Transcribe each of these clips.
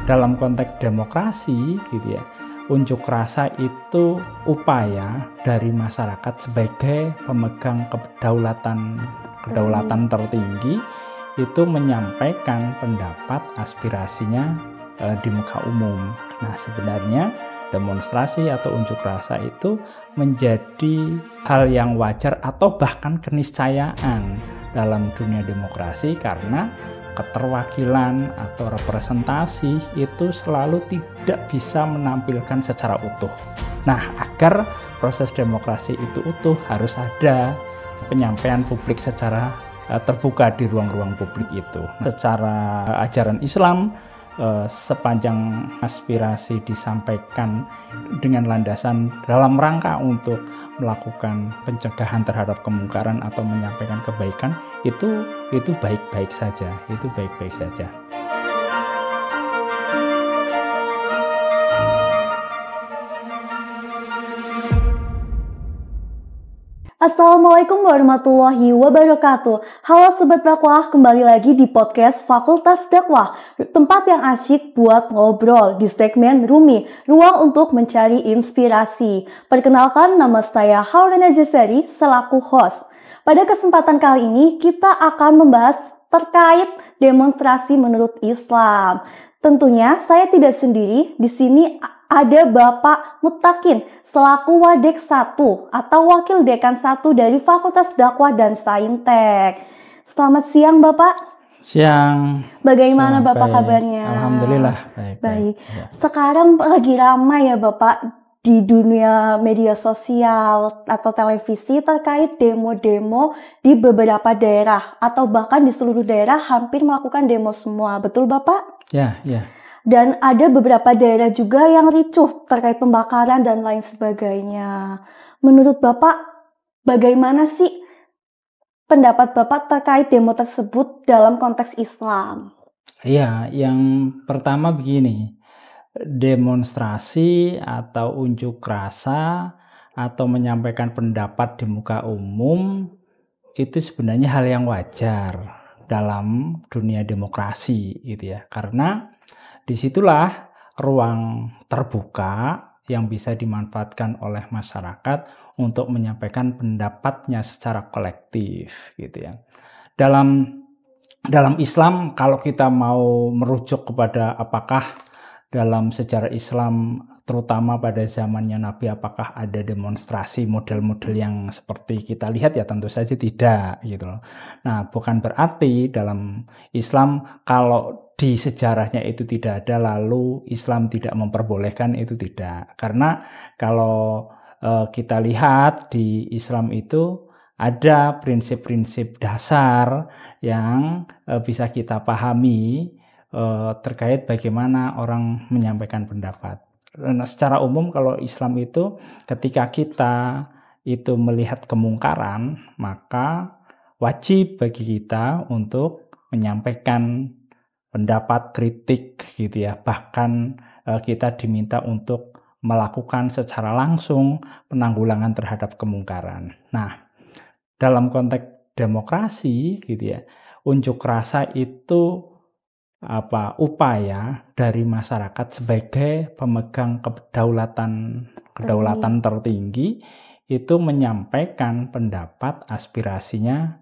dalam konteks demokrasi gitu ya, unjuk rasa itu upaya dari masyarakat sebagai pemegang kedaulatan tertinggi itu menyampaikan pendapat aspirasinya di muka umum. Nah, sebenarnya demonstrasi atau unjuk rasa itu menjadi hal yang wajar atau bahkan keniscayaan dalam dunia demokrasi, karena keterwakilan atau representasi itu selalu tidak bisa menampilkan secara utuh. Nah, agar proses demokrasi itu utuh harus ada penyampaian publik secara terbuka di ruang-ruang publik itu. Secara ajaran Islam, sepanjang aspirasi disampaikan dengan landasan dalam rangka untuk melakukan pencegahan terhadap kemungkaran atau menyampaikan kebaikan, itu baik-baik saja, Assalamualaikum warahmatullahi wabarakatuh. Halo Sobat Dakwah, kembali lagi di podcast Fakultas Dakwah, tempat yang asyik buat ngobrol di segmen Rumi, ruang untuk mencari inspirasi. Perkenalkan, nama saya Haurana Jasari selaku host. Pada kesempatan kali ini kita akan membahas terkait demonstrasi menurut Islam. Tentunya saya tidak sendiri, di sini ada Bapak Mutakin selaku Wadek 1 atau Wakil Dekan 1 dari Fakultas Dakwah dan Saintek. Selamat siang Bapak. Siang. Bagaimana Bapak kabarnya? Alhamdulillah baik. Ya. Sekarang lagi ramai ya Bapak di dunia media sosial atau televisi terkait demo-demo di beberapa daerah atau bahkan di seluruh daerah hampir melakukan demo semua. Betul Bapak? Ya. Dan ada beberapa daerah juga yang ricuh terkait pembakaran dan lain sebagainya. Menurut Bapak, bagaimana sih pendapat Bapak terkait demo tersebut dalam konteks Islam? Iya, yang pertama begini, demonstrasi atau unjuk rasa atau menyampaikan pendapat di muka umum itu sebenarnya hal yang wajar dalam dunia demokrasi gitu ya, karena disitulah ruang terbuka yang bisa dimanfaatkan oleh masyarakat untuk menyampaikan pendapatnya secara kolektif gitu ya. Dalam Islam, kalau kita mau merujuk kepada apakah dalam sejarah Islam terutama pada zamannya Nabi apakah ada demonstrasi model-model yang seperti kita lihat, ya tentu saja tidak gitu loh. Nah, bukan berarti dalam Islam kalau di sejarahnya itu tidak ada lalu Islam tidak memperbolehkan, itu tidak. Karena kalau kita lihat di Islam itu ada prinsip-prinsip dasar yang bisa kita pahami terkait bagaimana orang menyampaikan pendapat. Nah, secara umum kalau Islam itu ketika kita itu melihat kemungkaran, maka wajib bagi kita untuk menyampaikan pendapat kritik gitu ya. Bahkan kita diminta untuk melakukan secara langsung penanggulangan terhadap kemungkaran. Nah, dalam konteks demokrasi gitu ya, unjuk rasa itu upaya dari masyarakat sebagai pemegang kedaulatan tertinggi itu menyampaikan pendapat aspirasinya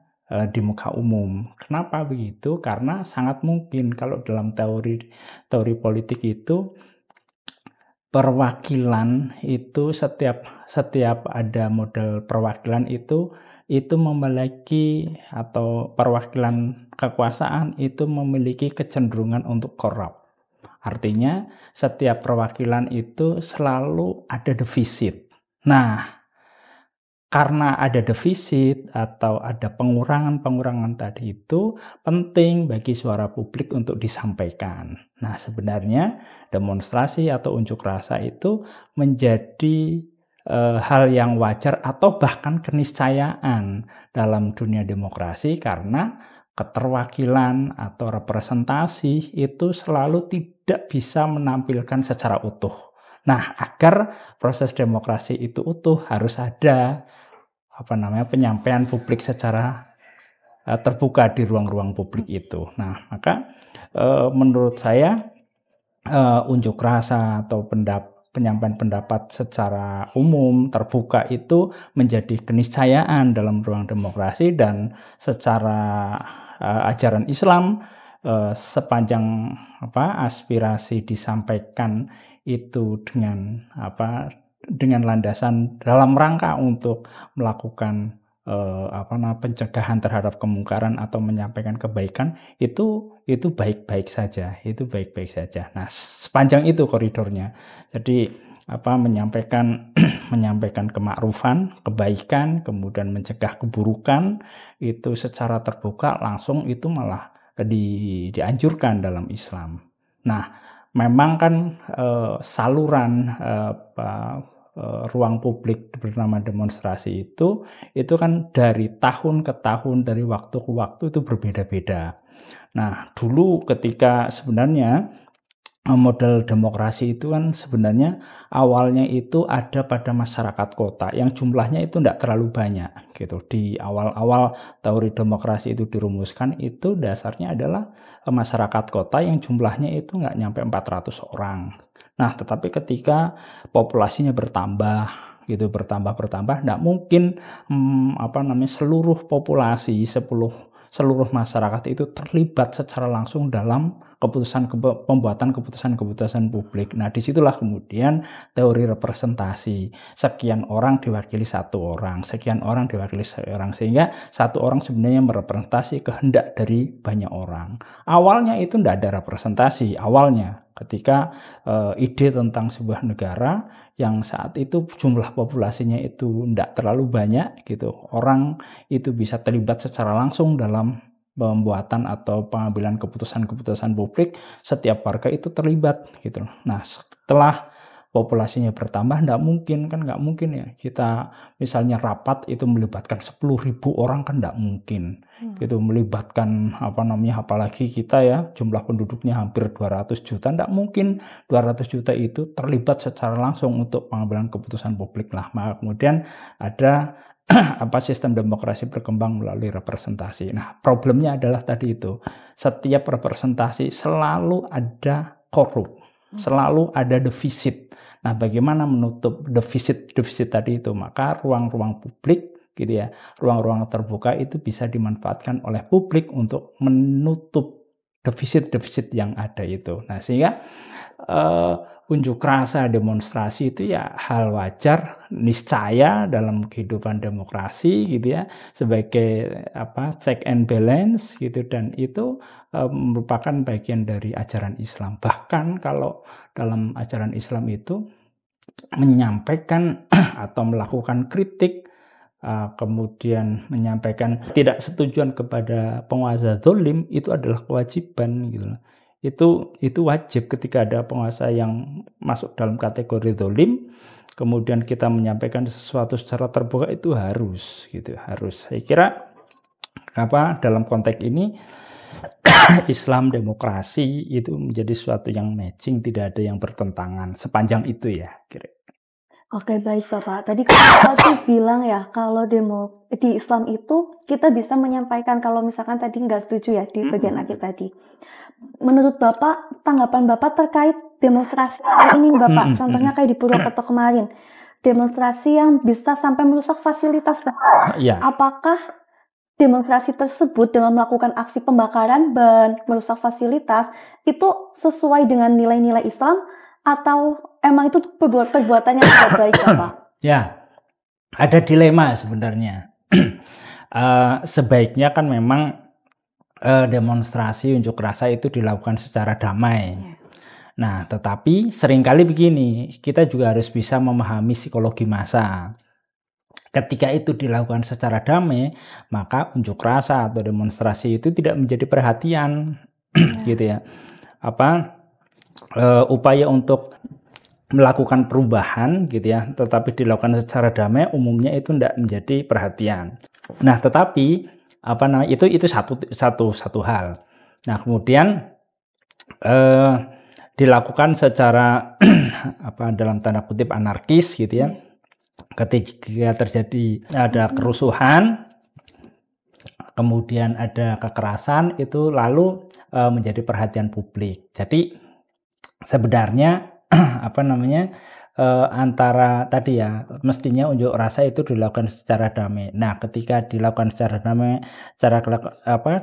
di muka umum. Kenapa begitu? Karena sangat mungkin kalau dalam teori politik itu perwakilan itu setiap ada model perwakilan itu memiliki, atau perwakilan kekuasaan itu memiliki kecenderungan untuk korup. Artinya setiap perwakilan itu selalu ada defisit. Nah, karena ada defisit atau ada pengurangan tadi itu penting bagi suara publik untuk disampaikan. Nah, sebenarnya demonstrasi atau unjuk rasa itu menjadi hal yang wajar atau bahkan keniscayaan dalam dunia demokrasi, karena keterwakilan atau representasi itu selalu tidak bisa menampilkan secara utuh. Nah, agar proses demokrasi itu utuh harus ada penyampaian publik secara terbuka di ruang-ruang publik itu. Nah, maka menurut saya unjuk rasa atau penyampaian pendapat secara umum terbuka itu menjadi keniscayaan dalam ruang demokrasi, dan secara ajaran Islam sepanjang aspirasi disampaikan itu dengan landasan dalam rangka untuk melakukan pencegahan terhadap kemungkaran atau menyampaikan kebaikan, itu baik-baik saja, Nah, sepanjang itu koridornya. Jadi menyampaikan kemakrufan, kebaikan, kemudian mencegah keburukan itu secara terbuka langsung, itu malah dianjurkan dalam Islam. Nah, memang kan saluran ruang publik bernama demonstrasi itu kan dari tahun ke tahun, dari waktu ke waktu itu berbeda-beda. Nah, dulu ketika sebenarnya model demokrasi itu kan sebenarnya awalnya itu ada pada masyarakat kota yang jumlahnya itu tidak terlalu banyak gitu. Di awal-awal teori demokrasi itu dirumuskan, itu dasarnya adalah masyarakat kota yang jumlahnya itu nggak nyampe 400 orang. Nah, tetapi ketika populasinya bertambah, nggak mungkin seluruh populasi, seluruh masyarakat itu terlibat secara langsung dalam pembuatan keputusan publik. Nah, disitulah kemudian teori representasi. Sekian orang diwakili satu orang, sekian orang diwakili seorang, sehingga satu orang sebenarnya merepresentasi kehendak dari banyak orang. Awalnya itu tidak ada representasi, awalnya ketika ide tentang sebuah negara yang saat itu jumlah populasinya itu tidak terlalu banyak gitu, orang itu bisa terlibat secara langsung dalam pembuatan atau pengambilan keputusan publik, setiap warga itu terlibat gitu. Nah, setelah populasinya bertambah, nggak mungkin ya kita misalnya rapat itu melibatkan 10.000 orang, kan nggak mungkin gitu, melibatkan apalagi kita ya jumlah penduduknya hampir 200 juta, nggak mungkin 200 juta itu terlibat secara langsung untuk pengambilan keputusan publik lah. Maka kemudian ada sistem demokrasi berkembang melalui representasi. Nah, problemnya adalah tadi itu, setiap representasi selalu ada korup, selalu ada defisit. Nah, bagaimana menutup defisit tadi itu? Maka ruang-ruang publik gitu ya, ruang-ruang terbuka itu bisa dimanfaatkan oleh publik untuk menutup defisit yang ada itu. Nah, sehingga unjuk rasa, demonstrasi itu ya hal wajar, niscaya dalam kehidupan demokrasi gitu ya, sebagai check and balance gitu, dan itu merupakan bagian dari ajaran Islam. Bahkan kalau dalam ajaran Islam itu menyampaikan atau melakukan kritik, kemudian menyampaikan tidak setujuan kepada penguasa zalim, itu adalah kewajiban gitu. Itu wajib ketika ada penguasa yang masuk dalam kategori zalim, kemudian kita menyampaikan sesuatu secara terbuka, itu harus. Saya kira dalam konteks ini Islam demokrasi itu menjadi sesuatu yang matching, tidak ada yang bertentangan sepanjang itu ya kira. Oke, baik Bapak. Tadi Bapak bilang ya kalau di Islam itu kita bisa menyampaikan, kalau misalkan tadi nggak setuju ya di bagian akhir tadi. Menurut Bapak, tanggapan Bapak terkait demonstrasi ini Bapak, contohnya kayak di Purwokerto kemarin, demonstrasi yang bisa sampai merusak fasilitas Bapak. Ya. Apakah demonstrasi tersebut dengan melakukan aksi pembakaran ban, merusak fasilitas, itu sesuai dengan nilai-nilai Islam, atau emang itu perbuatan yang tidak baik, Bapak? Ya, ada dilema sebenarnya. Sebaiknya kan memang demonstrasi unjuk rasa itu dilakukan secara damai. Ya. Nah, tetapi seringkali begini, kita juga harus bisa memahami psikologi massa. Ketika itu dilakukan secara damai, maka unjuk rasa atau demonstrasi itu tidak menjadi perhatian, gitu ya. Upaya untuk melakukan perubahan gitu ya, tetapi dilakukan secara damai, umumnya itu tidak menjadi perhatian. Nah, tetapi itu satu hal. Nah, kemudian dilakukan secara dalam tanda kutip anarkis gitu ya. Ketika ada kerusuhan, kemudian ada kekerasan, itu lalu menjadi perhatian publik. Jadi sebenarnya antara tadi ya, mestinya unjuk rasa itu dilakukan secara damai. Nah, ketika dilakukan secara damai,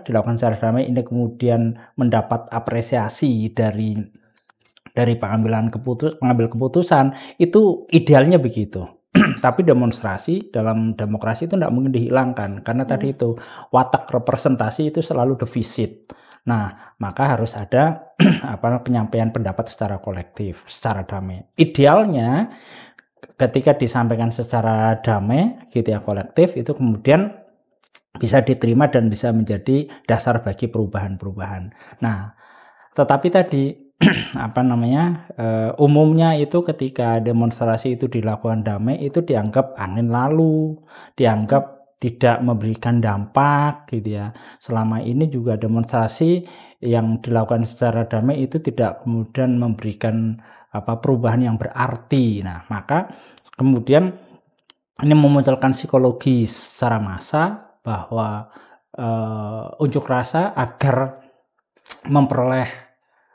dilakukan secara damai ini kemudian mendapat apresiasi dari pengambil keputusan, itu idealnya begitu. Tapi demonstrasi dalam demokrasi itu tidak mungkin dihilangkan karena tadi itu watak representasi itu selalu defisit. Nah, maka harus ada penyampaian pendapat secara kolektif, secara damai. Idealnya ketika disampaikan secara damai gitu ya, kolektif, itu kemudian bisa diterima dan bisa menjadi dasar bagi perubahan-perubahan. Nah, tetapi tadi umumnya itu ketika demonstrasi itu dilakukan damai itu dianggap angin lalu, dianggap tidak memberikan dampak gitu ya. Selama ini juga demonstrasi yang dilakukan secara damai itu tidak kemudian memberikan perubahan yang berarti. Nah, maka kemudian ini memunculkan psikologis secara massa bahwa unjuk rasa agar memperoleh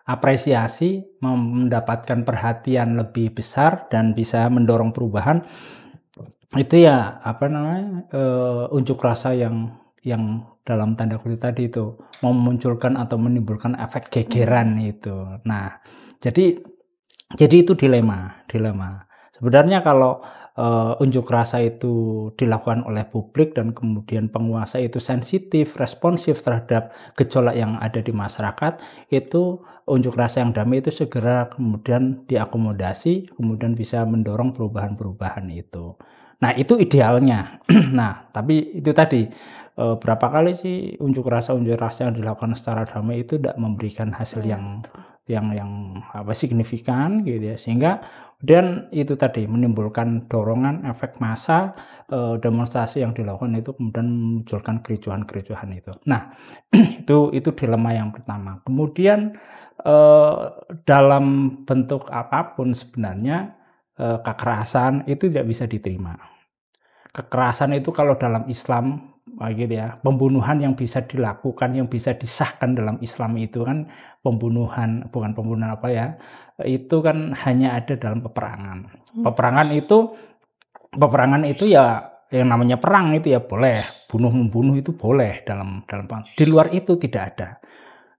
apresiasi, mendapatkan perhatian lebih besar dan bisa mendorong perubahan, itu ya unjuk rasa yang dalam tanda kutip tadi itu memunculkan atau menimbulkan efek gegeran itu. Nah, jadi itu dilema. Sebenarnya kalau unjuk rasa itu dilakukan oleh publik dan kemudian penguasa itu sensitif, responsif terhadap gejolak yang ada di masyarakat, itu unjuk rasa yang damai itu segera kemudian diakomodasi, kemudian bisa mendorong perubahan-perubahan itu. Nah, itu idealnya. Nah, tapi itu tadi berapa kali sih unjuk rasa yang dilakukan secara damai itu tidak memberikan hasil yang signifikan gitu ya, sehingga kemudian itu tadi menimbulkan dorongan efek massa, demonstrasi yang dilakukan itu kemudian memunculkan kericuhan itu. Nah, itu dilema yang pertama. Kemudian dalam bentuk apapun sebenarnya kekerasan itu tidak bisa diterima. Kekerasan itu kalau dalam Islam gitu ya, pembunuhan yang bisa dilakukan, yang bisa disahkan dalam Islam itu kan bukan pembunuhan itu kan hanya ada dalam peperangan. Peperangan itu ya yang namanya perang itu ya boleh, membunuh itu boleh dalam di luar itu tidak ada.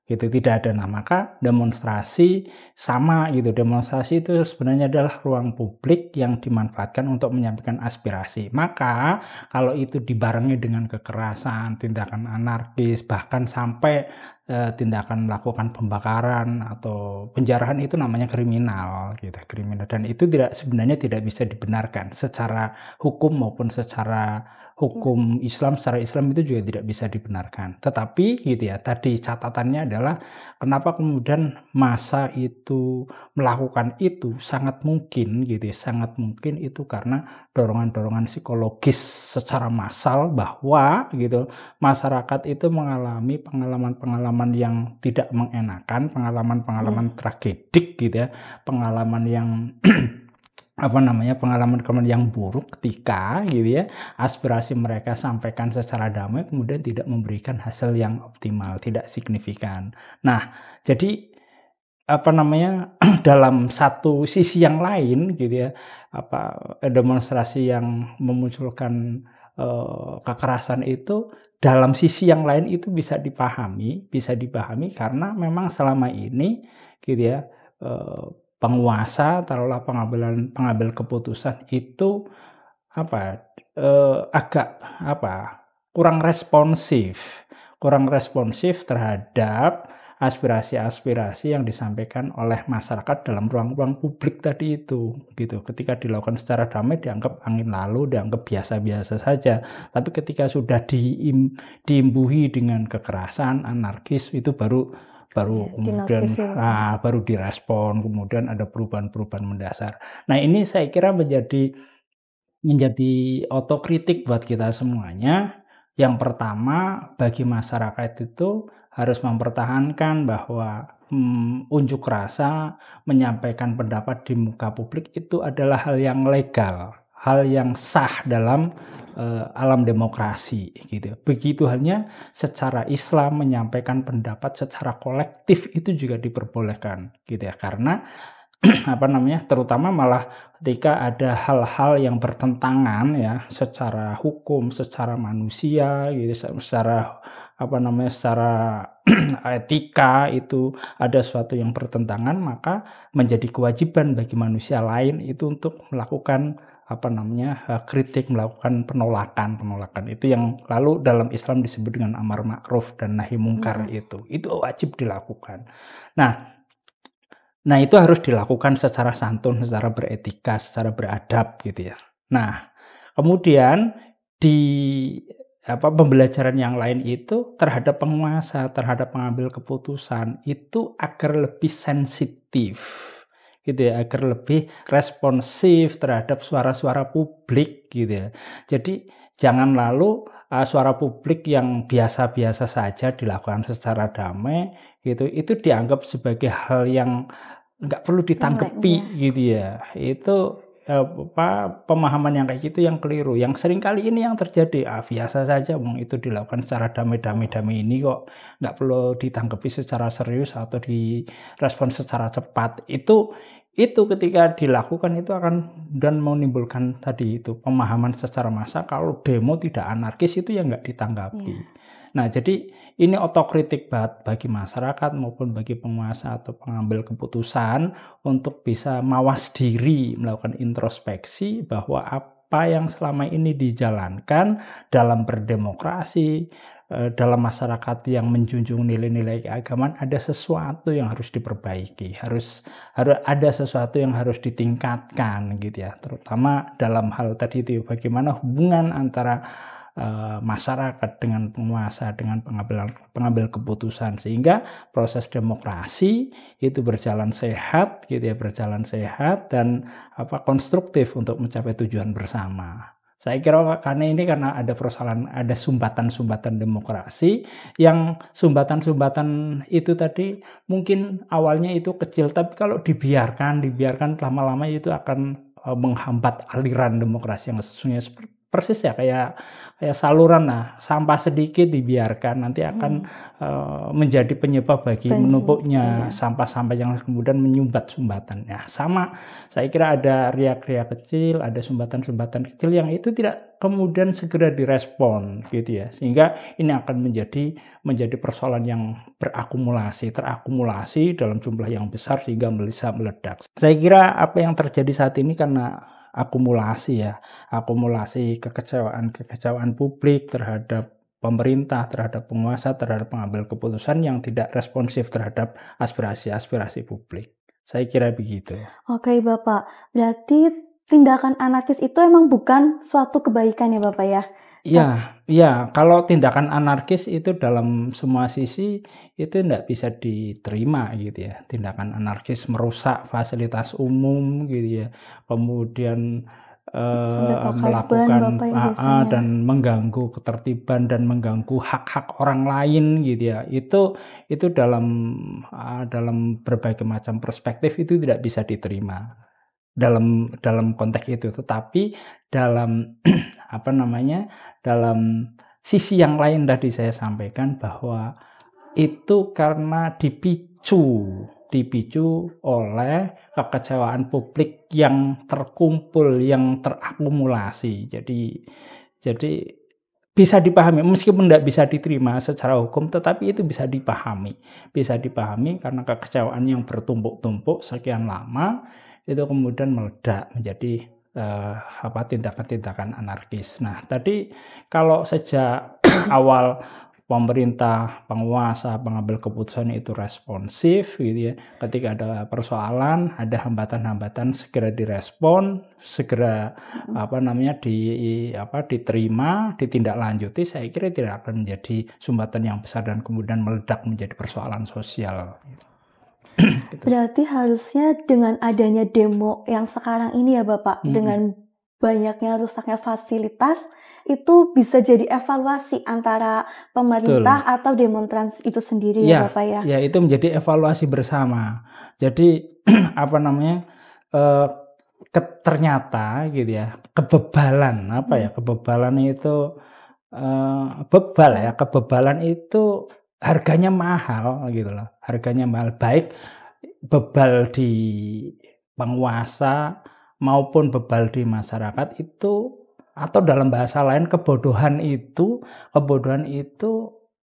Gitu, tidak ada. Nah, maka demonstrasi sama gitu. Demonstrasi itu sebenarnya adalah ruang publik yang dimanfaatkan untuk menyampaikan aspirasi. Maka kalau itu dibarengi dengan kekerasan, tindakan anarkis, bahkan sampai tindakan melakukan pembakaran atau penjarahan, itu namanya kriminal gitu, kriminal. Dan itu sebenarnya tidak bisa dibenarkan secara hukum maupun secara hukum Islam, secara Islam itu juga tidak bisa dibenarkan. Tetapi gitu ya, tadi catatannya adalah kenapa kemudian massa itu melakukan itu sangat mungkin gitu ya, sangat mungkin itu karena dorongan-dorongan psikologis secara massal bahwa gitu masyarakat itu mengalami pengalaman-pengalaman yang tidak mengenakan, pengalaman-pengalaman tragedik gitu ya, pengalaman yang pengalaman yang buruk ketika gitu ya aspirasi mereka sampaikan secara damai kemudian tidak memberikan hasil yang optimal, tidak signifikan. Nah, jadi dalam satu sisi yang lain gitu ya, demonstrasi yang memunculkan kekerasan itu dalam sisi yang lain itu bisa dipahami karena memang selama ini gitu ya penguasa, taruhlah pengambil keputusan itu agak kurang responsif terhadap aspirasi-aspirasi yang disampaikan oleh masyarakat dalam ruang-ruang publik tadi itu gitu. Ketika dilakukan secara damai dianggap angin lalu, dianggap biasa-biasa saja. Tapi ketika sudah diimbuhi dengan kekerasan, anarkis, itu baru kemudian baru direspon, kemudian ada perubahan-perubahan mendasar. Nah, ini saya kira menjadi otokritik buat kita semuanya. Yang pertama, bagi masyarakat itu harus mempertahankan bahwa unjuk rasa, menyampaikan pendapat di muka publik itu adalah hal yang legal. hal yang sah dalam alam demokrasi gitu. Begitu halnya secara Islam menyampaikan pendapat secara kolektif itu juga diperbolehkan gitu ya. Karena terutama malah ketika ada hal-hal yang bertentangan ya secara hukum, secara manusia gitu, secara secara etika itu ada sesuatu yang bertentangan, maka menjadi kewajiban bagi manusia lain itu untuk melakukan kritik, melakukan penolakan. Itu yang lalu dalam Islam disebut dengan amar ma'ruf dan nahi mungkar itu wajib dilakukan. Nah itu harus dilakukan secara santun, secara beretika, secara beradab gitu ya. Nah, kemudian di pembelajaran yang lain itu terhadap penguasa, terhadap pengambil keputusan itu agar lebih sensitif gitu ya, agar lebih responsif terhadap suara-suara publik gitu ya. Jadi jangan lalu suara publik yang biasa-biasa saja dilakukan secara damai gitu, itu dianggap sebagai hal yang nggak perlu ditanggapi gitu ya. Itu pemahaman yang kayak gitu yang keliru. Yang sering kali ini yang terjadi, biasa saja, itu dilakukan secara damai-damai ini kok nggak perlu ditanggapi secara serius atau direspon secara cepat. Itu ketika dilakukan itu akan dan menimbulkan tadi itu pemahaman secara massa kalau demo tidak anarkis itu ya nggak ditanggapi. Nah, jadi ini otokritik banget bagi masyarakat maupun bagi penguasa atau pengambil keputusan untuk bisa mawas diri, melakukan introspeksi bahwa apa yang selama ini dijalankan dalam berdemokrasi, dalam masyarakat yang menjunjung nilai-nilai keagamaan, ada sesuatu yang harus diperbaiki, harus ada sesuatu yang harus ditingkatkan gitu ya, terutama dalam hal tadi itu bagaimana hubungan antara masyarakat dengan penguasa, dengan pengambil keputusan, sehingga proses demokrasi itu berjalan sehat gitu ya, berjalan sehat dan konstruktif untuk mencapai tujuan bersama. Saya kira karena ada persoalan, ada sumbatan-sumbatan demokrasi yang sumbatan-sumbatan itu tadi mungkin awalnya itu kecil, tapi kalau dibiarkan lama-lama itu akan menghambat aliran demokrasi yang sesungguhnya persis ya kayak saluran, sampah sedikit dibiarkan nanti akan menjadi penyebab bagi menumpuknya sampah-sampah yang kemudian menyumbat sumbatannya. Sama, saya kira ada riak-riak kecil, ada sumbatan-sumbatan kecil yang itu tidak kemudian segera direspon gitu ya, sehingga ini akan menjadi persoalan yang terakumulasi dalam jumlah yang besar sehingga bisa meledak. Saya kira apa yang terjadi saat ini karena akumulasi kekecewaan publik terhadap pemerintah, terhadap penguasa, terhadap pengambil keputusan yang tidak responsif terhadap aspirasi publik. Saya kira begitu. Oke Bapak, berarti tindakan anarkis itu emang bukan suatu kebaikan ya Bapak ya? Iya, kalau tindakan anarkis itu dalam semua sisi itu tidak bisa diterima gitu ya. Tindakan anarkis merusak fasilitas umum gitu ya. Kemudian melakukan dan mengganggu ketertiban dan mengganggu hak-hak orang lain gitu ya. Itu dalam berbagai macam perspektif itu tidak bisa diterima dalam konteks itu, tetapi dalam dalam sisi yang lain tadi saya sampaikan bahwa itu karena dipicu oleh kekecewaan publik yang terkumpul, yang terakumulasi. Jadi bisa dipahami, meskipun tidak bisa diterima secara hukum, tetapi itu bisa dipahami karena kekecewaan yang bertumpuk-tumpuk sekian lama itu kemudian meledak menjadi tindakan-tindakan anarkis. Nah, tadi kalau sejak awal pemerintah, penguasa, pengambil keputusan itu responsif gitu ya. Ketika ada persoalan, ada hambatan-hambatan segera direspon, segera diterima, ditindaklanjuti, saya kira tidak akan menjadi sumbatan yang besar dan kemudian meledak menjadi persoalan sosial. Berarti harusnya dengan adanya demo yang sekarang ini ya Bapak, dengan banyaknya rusaknya fasilitas, itu bisa jadi evaluasi antara pemerintah atau demonstran itu sendiri ya Bapak ya? Ya, itu menjadi evaluasi bersama. Jadi ternyata gitu ya, kebebalan kebebalan itu bebal ya, kebebalan itu harganya mahal gitu loh, harganya mahal. Baik bebal di penguasa maupun bebal di masyarakat itu, atau dalam bahasa lain kebodohan itu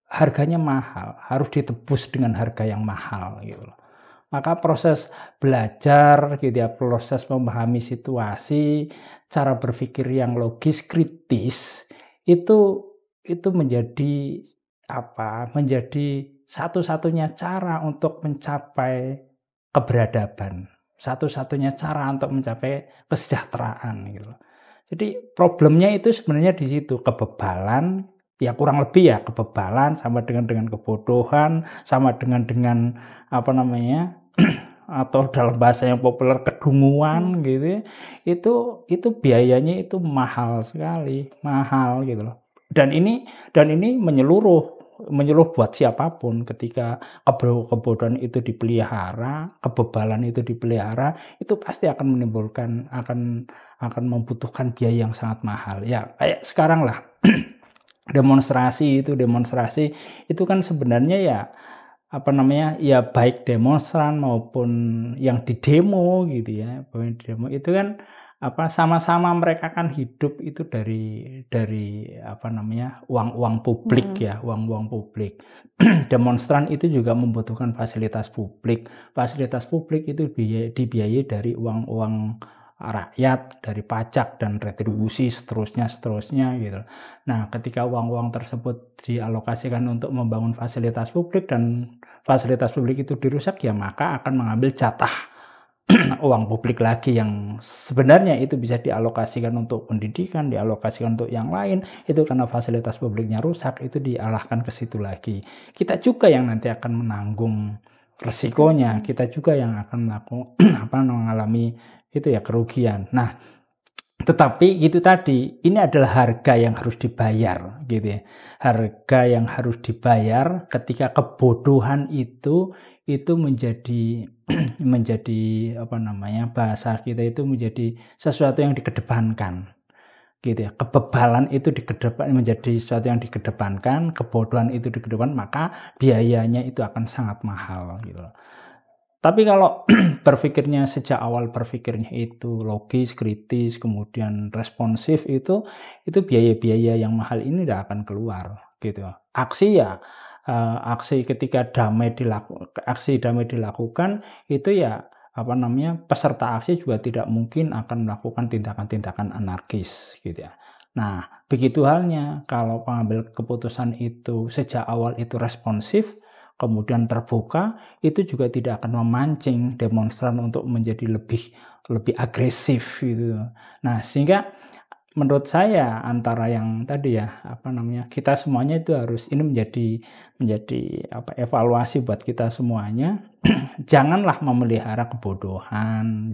harganya mahal, harus ditebus dengan harga yang mahal gitu loh. Maka proses belajar gitu ya, proses memahami situasi, cara berpikir yang logis, kritis itu menjadi menjadi satu-satunya cara untuk mencapai keberadaban, satu-satunya cara untuk mencapai kesejahteraan gitu loh. Jadi problemnya itu sebenarnya di situ, kebebalan, ya kurang lebih ya kebebalan sama dengan kebodohan, sama dengan atau dalam bahasa yang populer kedunguan gitu ya. Itu biayanya itu mahal sekali, mahal gitu loh. Dan ini menyeluruh buat siapapun. Ketika kebodohan itu dipelihara, kebebalan itu dipelihara, itu pasti akan menimbulkan akan membutuhkan biaya yang sangat mahal. Ya kayak sekarang lah. Demonstrasi itu kan sebenarnya ya ya baik demonstran maupun yang di demo gitu ya, itu kan sama-sama mereka kan hidup itu dari uang publik ya, uang publik. Demonstran itu juga membutuhkan fasilitas publik. Fasilitas publik itu dibiayai dari uang rakyat, dari pajak dan retribusi seterusnya gitu. Nah, ketika uang-uang tersebut dialokasikan untuk membangun fasilitas publik dan fasilitas publik itu dirusak, ya maka akan mengambil jatah uang publik lagi yang sebenarnya itu bisa dialokasikan untuk pendidikan, dialokasikan untuk yang lain. Itu karena fasilitas publiknya rusak, itu dialahkan ke situ lagi. Kita juga yang nanti akan menanggung resikonya, kita juga yang akan mengalami itu ya kerugian. Nah, tetapi itu tadi, ini adalah harga yang harus dibayar gitu ya. Harga yang harus dibayar ketika kebodohan itu menjadi bahasa kita itu menjadi sesuatu yang dikedepankan. Gitu ya. Kebebalan itu menjadi sesuatu yang dikedepankan, kebodohan itu dikedepankan, maka biayanya itu akan sangat mahal gitu loh. Tapi kalau berpikirnya sejak awal berpikirnya itu logis, kritis, kemudian responsif, itu biaya-biaya yang mahal ini tidak akan keluar gitu. Aksi ketika aksi damai dilakukan itu ya peserta aksi juga tidak mungkin akan melakukan tindakan-tindakan anarkis gitu ya. Nah, begitu halnya kalau pengambil keputusan itu sejak awal itu responsif, kemudian terbuka, itu juga tidak akan memancing demonstran untuk menjadi lebih agresif gitu. Nah, sehingga menurut saya antara yang tadi ya kita semuanya itu harus ini menjadi evaluasi buat kita semuanya. Janganlah memelihara kebodohan,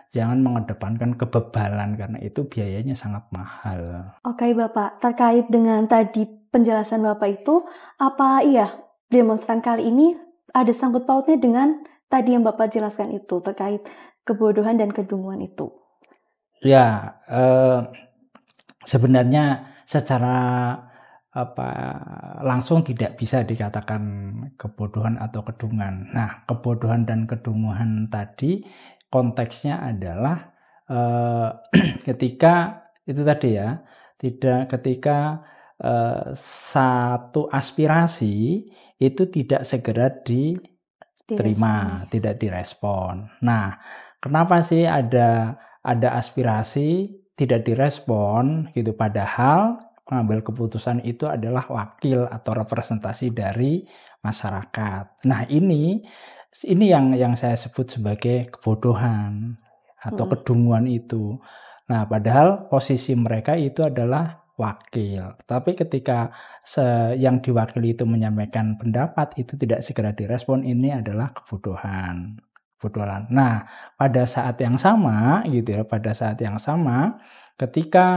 jangan mengedepankan kebebalan karena itu biayanya sangat mahal. Oke Bapak, terkait dengan tadi penjelasan Bapak itu, apa iya demonstran kali ini ada sangkut pautnya dengan tadi yang Bapak jelaskan itu terkait kebodohan dan kedunguan itu? Ya, sebenarnya secara langsung tidak bisa dikatakan kebodohan atau kedunguan. Nah, kebodohan dan kedunguan tadi konteksnya adalah ketika itu tadi ya, ketika satu aspirasi itu tidak segera diterima, tidak direspon. Nah, kenapa sih ada aspirasi tidak direspon gitu, padahal pengambil keputusan itu adalah wakil atau representasi dari masyarakat. Nah, ini yang saya sebut sebagai kebodohan atau kedunguan itu. Nah, padahal posisi mereka itu adalah wakil. Tapi ketika yang diwakili itu menyampaikan pendapat itu tidak segera direspon, ini adalah kebodohan. Nah, pada saat yang sama gitu ya, ketika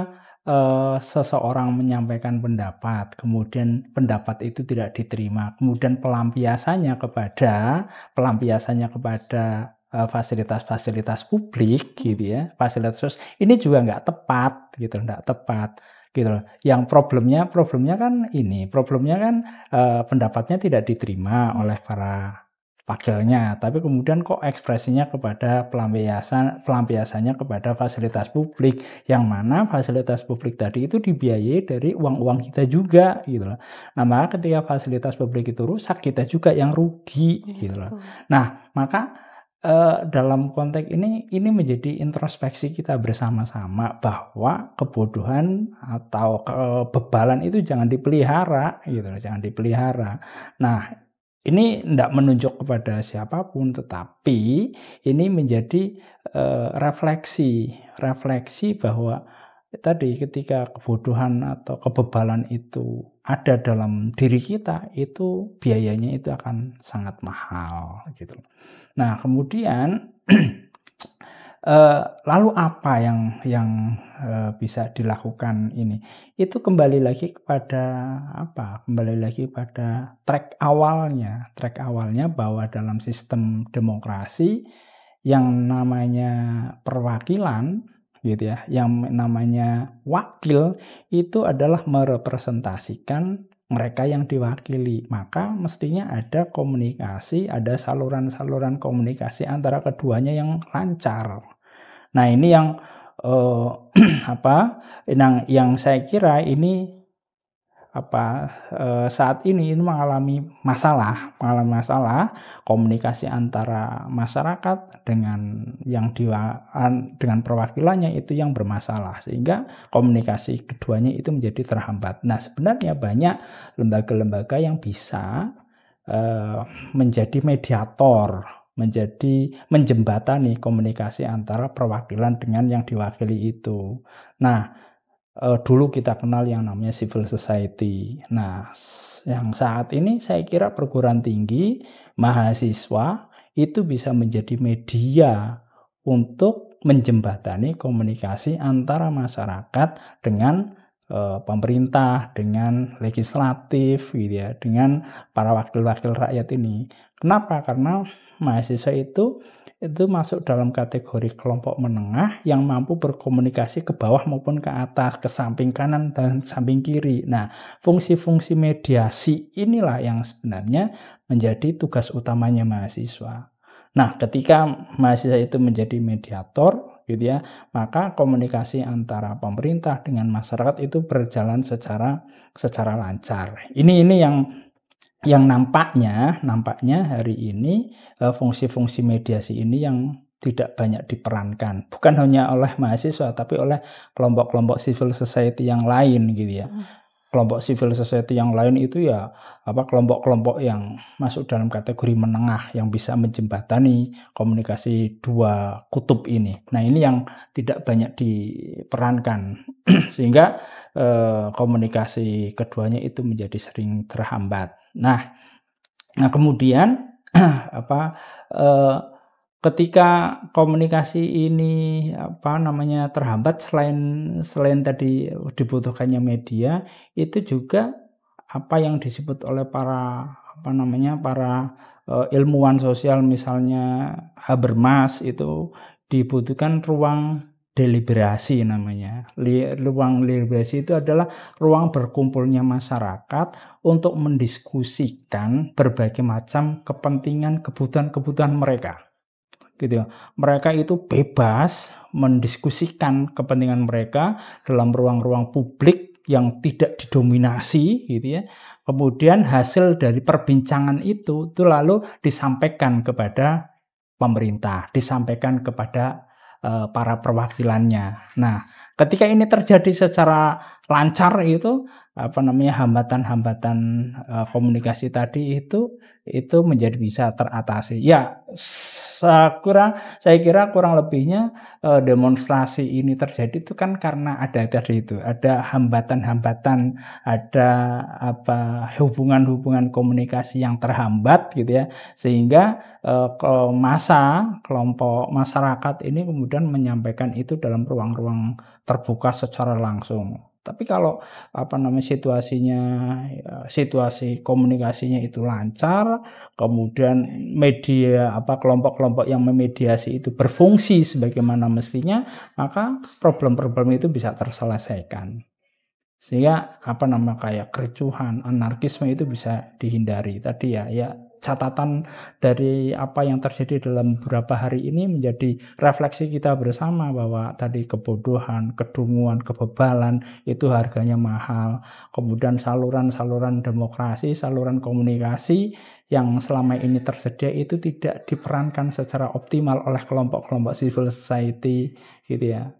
seseorang menyampaikan pendapat, kemudian pendapat itu tidak diterima, kemudian pelampiasannya kepada fasilitas-fasilitas publik gitu ya, fasilitas ini juga nggak tepat gitu, nggak tepat gitu loh. Yang problemnya kan pendapatnya tidak diterima oleh para wakilnya, tapi kemudian kok ekspresinya kepada pelampiasannya kepada fasilitas publik, yang mana fasilitas publik tadi itu dibiayai dari uang-uang kita juga gitu loh. Nah, maka ketika fasilitas publik itu rusak, kita juga yang rugi gitu loh. Nah, maka dalam konteks ini menjadi introspeksi kita bersama-sama bahwa kebodohan atau kebebalan itu jangan dipelihara gitu loh, jangan dipelihara. Nah, ini tidak menunjuk kepada siapapun, tetapi ini menjadi refleksi bahwa tadi ketika kebodohan atau kebebalan itu ada dalam diri kita, itu biayanya itu akan sangat mahal gitu. Nah, kemudian lalu apa yang bisa dilakukan ini? Itu kembali lagi kepada apa? Kembali lagi pada track awalnya bahwa dalam sistem demokrasi yang namanya perwakilan gitu ya, yang namanya wakil itu adalah merepresentasikan mereka yang diwakili. Maka mestinya ada komunikasi, ada saluran-saluran komunikasi antara keduanya yang lancar. Nah, ini yang yang saya kira ini saat ini mengalami masalah komunikasi antara masyarakat dengan dengan perwakilannya itu yang bermasalah, sehingga komunikasi keduanya itu menjadi terhambat. Nah, sebenarnya banyak lembaga-lembaga yang bisa menjadi mediator, menjadi menjembatani komunikasi antara perwakilan dengan yang diwakili itu. Nah, dulu kita kenal yang namanya civil society. Nah, yang saat ini saya kira perguruan tinggi, mahasiswa itu bisa menjadi media untuk menjembatani komunikasi antara masyarakat dengan pemerintah, dengan legislatif gitu ya, dengan para wakil-wakil rakyat ini. Kenapa? Karena mahasiswa itu masuk dalam kategori kelompok menengah yang mampu berkomunikasi ke bawah maupun ke atas, ke samping kanan dan samping kiri. Nah, fungsi-fungsi mediasi inilah yang sebenarnya menjadi tugas utamanya mahasiswa. Nah, ketika mahasiswa itu menjadi mediator gitu ya, maka komunikasi antara pemerintah dengan masyarakat itu berjalan secara lancar. Ini yang nampaknya hari ini fungsi-fungsi mediasi ini yang tidak banyak diperankan, bukan hanya oleh mahasiswa tapi oleh kelompok-kelompok civil society yang lain gitu ya. Kelompok civil society yang lain itu ya kelompok-kelompok yang masuk dalam kategori menengah yang bisa menjembatani komunikasi dua kutub ini. Nah, ini yang tidak banyak diperankan sehingga komunikasi keduanya itu menjadi sering terhambat. Nah kemudian ketika komunikasi ini terhambat, selain tadi dibutuhkannya media, itu juga apa yang disebut oleh para ilmuwan sosial, misalnya Habermas, itu dibutuhkan ruang deliberasi namanya. Ruang deliberasi itu adalah ruang berkumpulnya masyarakat untuk mendiskusikan berbagai macam kepentingan, kebutuhan mereka. Gitu. Mereka itu bebas mendiskusikan kepentingan mereka dalam ruang-ruang publik yang tidak didominasi gitu ya. Kemudian hasil dari perbincangan itu lalu disampaikan kepada pemerintah, disampaikan kepada para perwakilannya. Nah, ketika ini terjadi secara lancar itu hambatan-hambatan komunikasi tadi itu menjadi bisa teratasi. Ya, saya kira kurang lebihnya demonstrasi ini terjadi itu kan karena ada hambatan-hambatan, ada hubungan-hubungan komunikasi yang terhambat gitu ya, sehingga kelompok masyarakat ini kemudian menyampaikan itu dalam ruang-ruang terbuka secara langsung. Tapi kalau situasi komunikasinya itu lancar, kemudian kelompok-kelompok yang memediasi itu berfungsi sebagaimana mestinya, maka problem-problem itu bisa terselesaikan. Sehingga kayak kericuhan, anarkisme itu bisa dihindari. Tadi ya catatan dari apa yang terjadi dalam beberapa hari ini menjadi refleksi kita bersama bahwa tadi kebodohan, kedunguan, kebebalan itu harganya mahal. Kemudian saluran-saluran demokrasi, saluran komunikasi yang selama ini tersedia itu tidak diperankan secara optimal oleh kelompok-kelompok civil society gitu ya.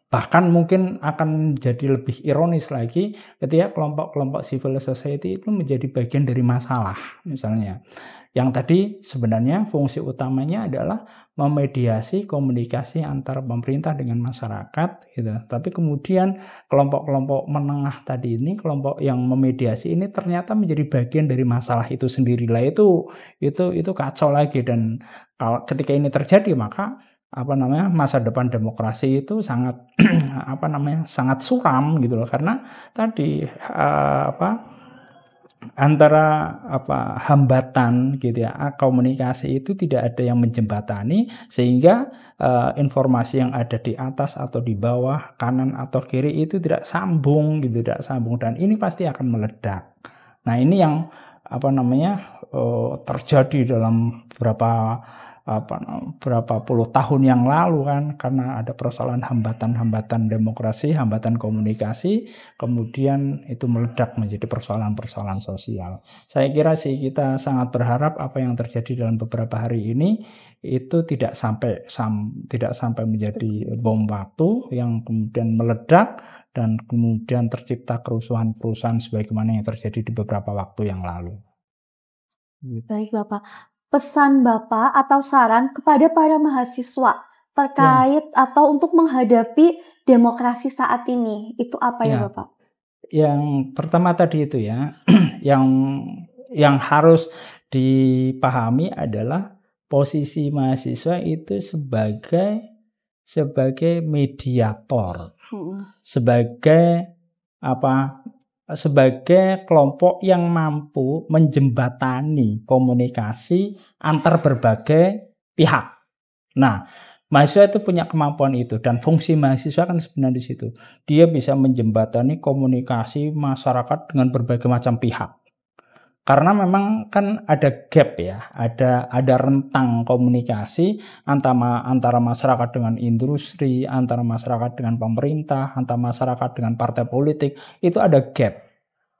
Bahkan mungkin akan jadi lebih ironis lagi ketika kelompok-kelompok civil society itu menjadi bagian dari masalah misalnya. Yang tadi sebenarnya fungsi utamanya adalah memediasi komunikasi antara pemerintah dengan masyarakat gitu. Tapi kemudian kelompok-kelompok menengah tadi ini, kelompok yang memediasi ini ternyata menjadi bagian dari masalah itu sendiri. Lah itu kacau lagi, dan kalau ketika ini terjadi maka masa depan demokrasi itu sangat sangat suram gitu loh, karena tadi antara hambatan gitu ya, komunikasi itu tidak ada yang menjembatani sehingga informasi yang ada di atas atau di bawah, kanan atau kiri itu tidak sambung dan ini pasti akan meledak. Nah, ini yang terjadi dalam berapa puluh tahun yang lalu kan, karena ada persoalan hambatan demokrasi, hambatan komunikasi, kemudian itu meledak menjadi persoalan-persoalan sosial. Saya kira sih kita sangat berharap apa yang terjadi dalam beberapa hari ini itu tidak sampai menjadi bom waktu yang kemudian meledak dan kemudian tercipta kerusuhan-kerusuhan sebagaimana yang terjadi di beberapa waktu yang lalu. Baik Bapak. Pesan Bapak atau saran kepada para mahasiswa terkait atau untuk menghadapi demokrasi saat ini, itu apa ya Bapak? Yang pertama tadi itu ya, yang harus dipahami adalah posisi mahasiswa itu sebagai mediator, sebagai kelompok yang mampu menjembatani komunikasi antar berbagai pihak. Nah, mahasiswa itu punya kemampuan itu, dan fungsi mahasiswa kan sebenarnya di situ. Dia bisa menjembatani komunikasi masyarakat dengan berbagai macam pihak. Karena memang kan ada gap ya, ada rentang komunikasi antara masyarakat dengan industri, antara masyarakat dengan pemerintah, antara masyarakat dengan partai politik, itu ada gap,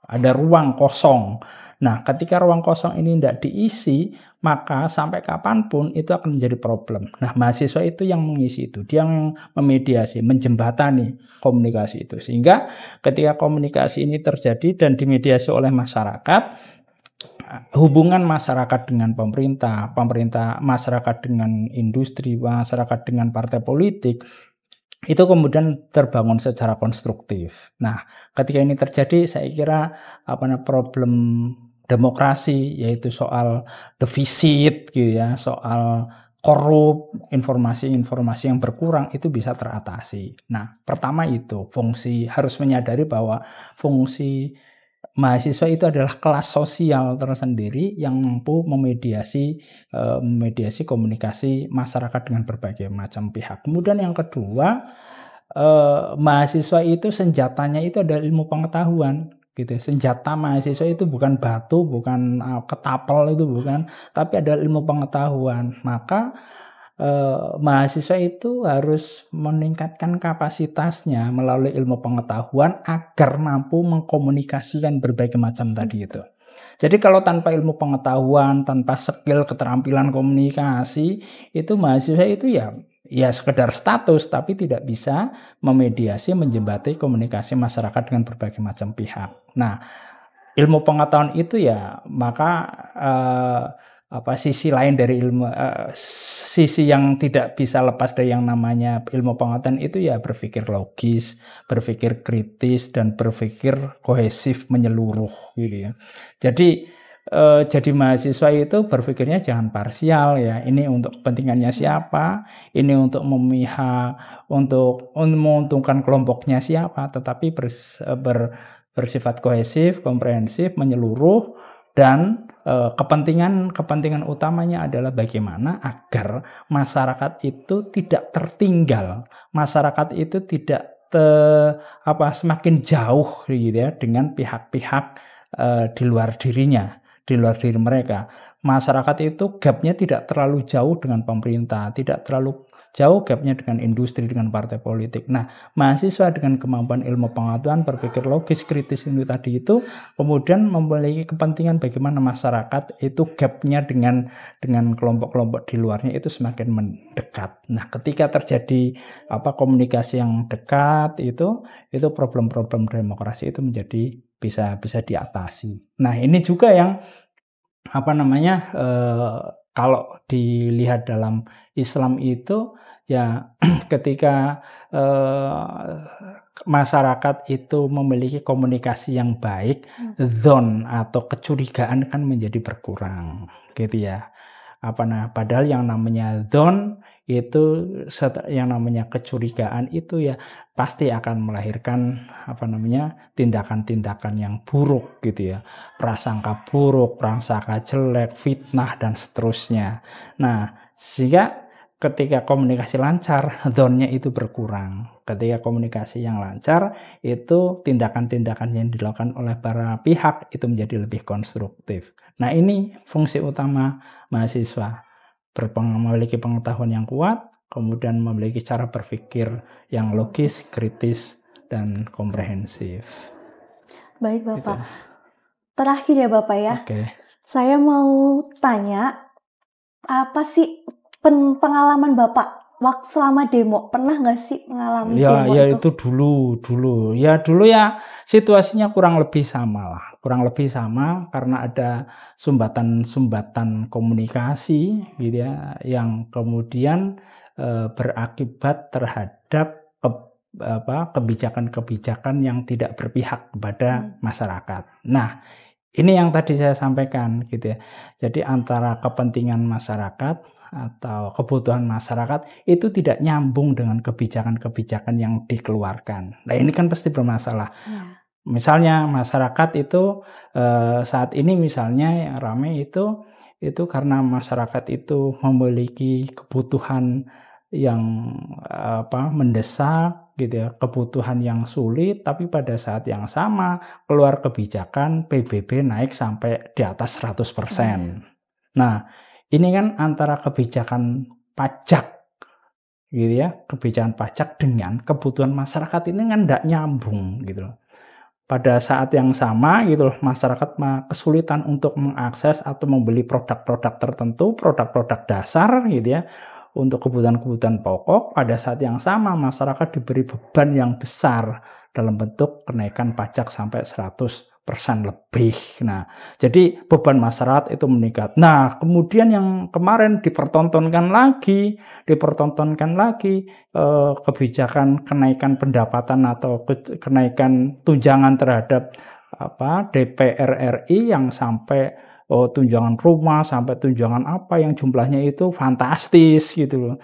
ada ruang kosong. Nah, ketika ruang kosong ini tidak diisi, maka sampai kapanpun itu akan menjadi problem. Nah, mahasiswa itu yang mengisi itu, dia yang memediasi, menjembatani komunikasi itu. Sehingga ketika komunikasi ini terjadi dan dimediasi oleh masyarakat, hubungan masyarakat dengan pemerintah, masyarakat dengan industri, masyarakat dengan partai politik, itu kemudian terbangun secara konstruktif. Nah, ketika ini terjadi, saya kira problem demokrasi, yaitu soal defisit gitu ya, soal korup, informasi yang berkurang itu bisa teratasi. Nah, pertama itu harus menyadari bahwa fungsi mahasiswa itu adalah kelas sosial tersendiri yang mampu memediasi komunikasi masyarakat dengan berbagai macam pihak. Kemudian yang kedua, mahasiswa itu senjatanya itu adalah ilmu pengetahuan. Gitu. Senjata mahasiswa itu bukan batu, bukan ketapel, itu bukan, tapi adalah ilmu pengetahuan. Maka mahasiswa itu harus meningkatkan kapasitasnya melalui ilmu pengetahuan agar mampu mengkomunikasikan berbagai macam tadi itu. Jadi kalau tanpa ilmu pengetahuan, tanpa skill keterampilan komunikasi, itu mahasiswa itu ya sekedar status, tapi tidak bisa memediasi, menjembatani komunikasi masyarakat dengan berbagai macam pihak. Nah, ilmu pengetahuan itu ya maka sisi lain dari sisi yang tidak bisa lepas dari yang namanya ilmu pengetahuan itu ya berpikir logis, berpikir kritis, dan berpikir kohesif menyeluruh gitu ya. Jadi jadi mahasiswa itu berpikirnya jangan parsial ya, ini untuk kepentingannya siapa, ini untuk memihak, untuk menguntungkan kelompoknya siapa, tetapi bersifat kohesif, komprehensif, menyeluruh, dan kepentingan utamanya adalah bagaimana agar masyarakat itu tidak tertinggal, masyarakat itu tidak semakin jauh gitu ya dengan pihak-pihak di luar dirinya, di luar diri mereka. Masyarakat itu gapnya tidak terlalu jauh dengan pemerintah, tidak terlalu jauh gapnya dengan industri, dengan partai politik. Nah, mahasiswa dengan kemampuan ilmu pengetahuan, berpikir logis, kritis itu tadi itu, kemudian memiliki kepentingan bagaimana masyarakat itu gapnya dengan kelompok-kelompok di luarnya itu semakin mendekat. Nah, ketika terjadi komunikasi yang dekat itu problem-problem demokrasi itu menjadi bisa diatasi. Nah, ini juga yang kalau dilihat dalam Islam itu ya ketika masyarakat itu memiliki komunikasi yang baik, dzon atau kecurigaan kan menjadi berkurang, gitu ya. Padahal yang namanya dzon itu, yang namanya kecurigaan itu ya pasti akan melahirkan tindakan-tindakan yang buruk gitu ya, prasangka buruk, prasangka jelek, fitnah dan seterusnya. Nah, sehingga ketika komunikasi lancar, dzonnya itu berkurang. Ketika komunikasi yang lancar, itu tindakan-tindakan yang dilakukan oleh para pihak itu menjadi lebih konstruktif. Nah, ini fungsi utama mahasiswa, memiliki pengetahuan yang kuat, kemudian memiliki cara berpikir yang logis, kritis, dan komprehensif. Baik Bapak. Terakhir ya Bapak ya. Oke. Saya mau tanya, apa sih pengalaman Bapak waktu selama demo? Pernah nggak sih mengalami demo ya itu? Itu dulu ya situasinya kurang lebih sama karena ada sumbatan komunikasi gitu ya, yang kemudian berakibat terhadap kebijakan-kebijakan yang tidak berpihak kepada masyarakat. Nah, ini yang tadi saya sampaikan gitu ya. Jadi antara kepentingan masyarakat atau kebutuhan masyarakat itu tidak nyambung dengan kebijakan-kebijakan yang dikeluarkan. Nah, ini kan pasti bermasalah. Misalnya masyarakat itu saat ini misalnya yang ramai itu karena masyarakat itu memiliki kebutuhan yang mendesak gitu ya, kebutuhan yang sulit, tapi pada saat yang sama keluar kebijakan PBB naik sampai di atas 100%. Nah, ini kan antara kebijakan pajak gitu ya, kebijakan pajak dengan kebutuhan masyarakat ini kan tidak nyambung gitu loh. Pada saat yang sama gitu loh, masyarakat kesulitan untuk mengakses atau membeli produk-produk tertentu, produk-produk dasar gitu ya, untuk kebutuhan-kebutuhan pokok. Pada saat yang sama masyarakat diberi beban yang besar dalam bentuk kenaikan pajak sampai 100% lebih. Nah, jadi beban masyarakat itu meningkat. Nah, kemudian yang kemarin dipertontonkan lagi kebijakan kenaikan pendapatan atau kenaikan tunjangan terhadap DPR RI yang sampai tunjangan rumah sampai tunjangan yang jumlahnya itu fantastis gitu loh.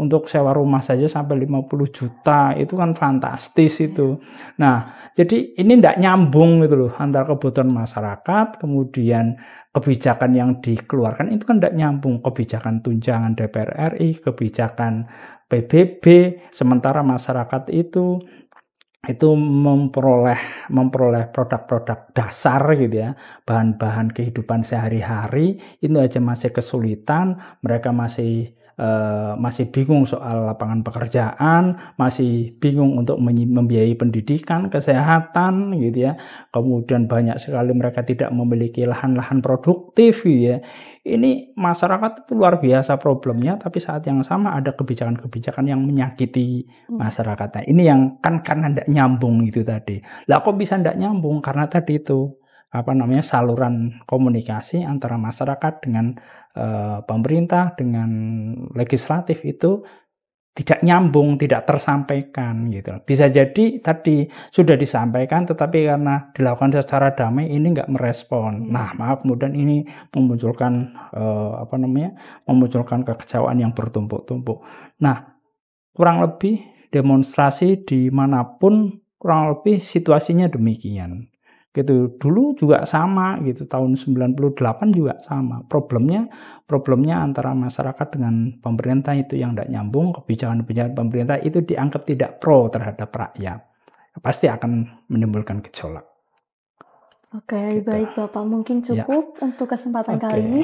Untuk sewa rumah saja sampai 50 juta itu kan fantastis itu. Nah, jadi ini tidak nyambung gitu loh antara kebutuhan masyarakat kemudian kebijakan yang dikeluarkan itu kan tidak nyambung, kebijakan tunjangan DPR RI, kebijakan PBB, sementara masyarakat itu memperoleh produk-produk dasar gitu ya, bahan-bahan kehidupan sehari-hari itu aja masih kesulitan, mereka masih bingung soal lapangan pekerjaan, masih bingung untuk membiayai pendidikan, kesehatan gitu ya. Kemudian banyak sekali mereka tidak memiliki lahan-lahan produktif gitu ya. Ini masyarakat itu luar biasa problemnya, tapi saat yang sama ada kebijakan-kebijakan yang menyakiti masyarakat. Nah, ini yang kan karena tidak nyambung itu tadi. Lah kok bisa tidak nyambung? Karena tadi itu saluran komunikasi antara masyarakat dengan pemerintah dengan legislatif itu tidak nyambung, tidak tersampaikan gitu. Bisa jadi tadi sudah disampaikan tetapi karena dilakukan secara damai ini nggak merespon. Nah, maaf kemudian ini memunculkan memunculkan kekecewaan yang bertumpuk-tumpuk. Nah, kurang lebih demonstrasi dimanapun kurang lebih situasinya demikian. Gitu. Dulu juga sama gitu, tahun 98 juga sama. Problemnya antara masyarakat dengan pemerintah itu yang tidak nyambung, kebijakan-kebijakan pemerintah itu dianggap tidak pro terhadap rakyat. Pasti akan menimbulkan gejolak. Oke, Gitu. baik Bapak. Mungkin Ya. cukup untuk kesempatan kali ini.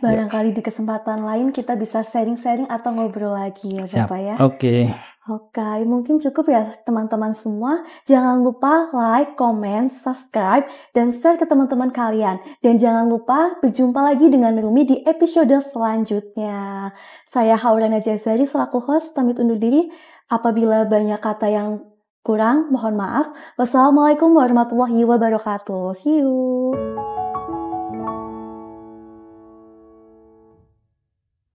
Barangkali di kesempatan lain kita bisa sharing-sharing atau ngobrol lagi ya Bapak ya. Oke. Oke, mungkin cukup ya teman-teman semua. Jangan lupa like, comment, subscribe, dan share ke teman-teman kalian. Dan jangan lupa berjumpa lagi dengan Rumi di episode selanjutnya. Saya Haurana Jazari selaku host pamit undur diri. Apabila banyak kata yang kurang, mohon maaf. Wassalamualaikum warahmatullahi wabarakatuh. See you.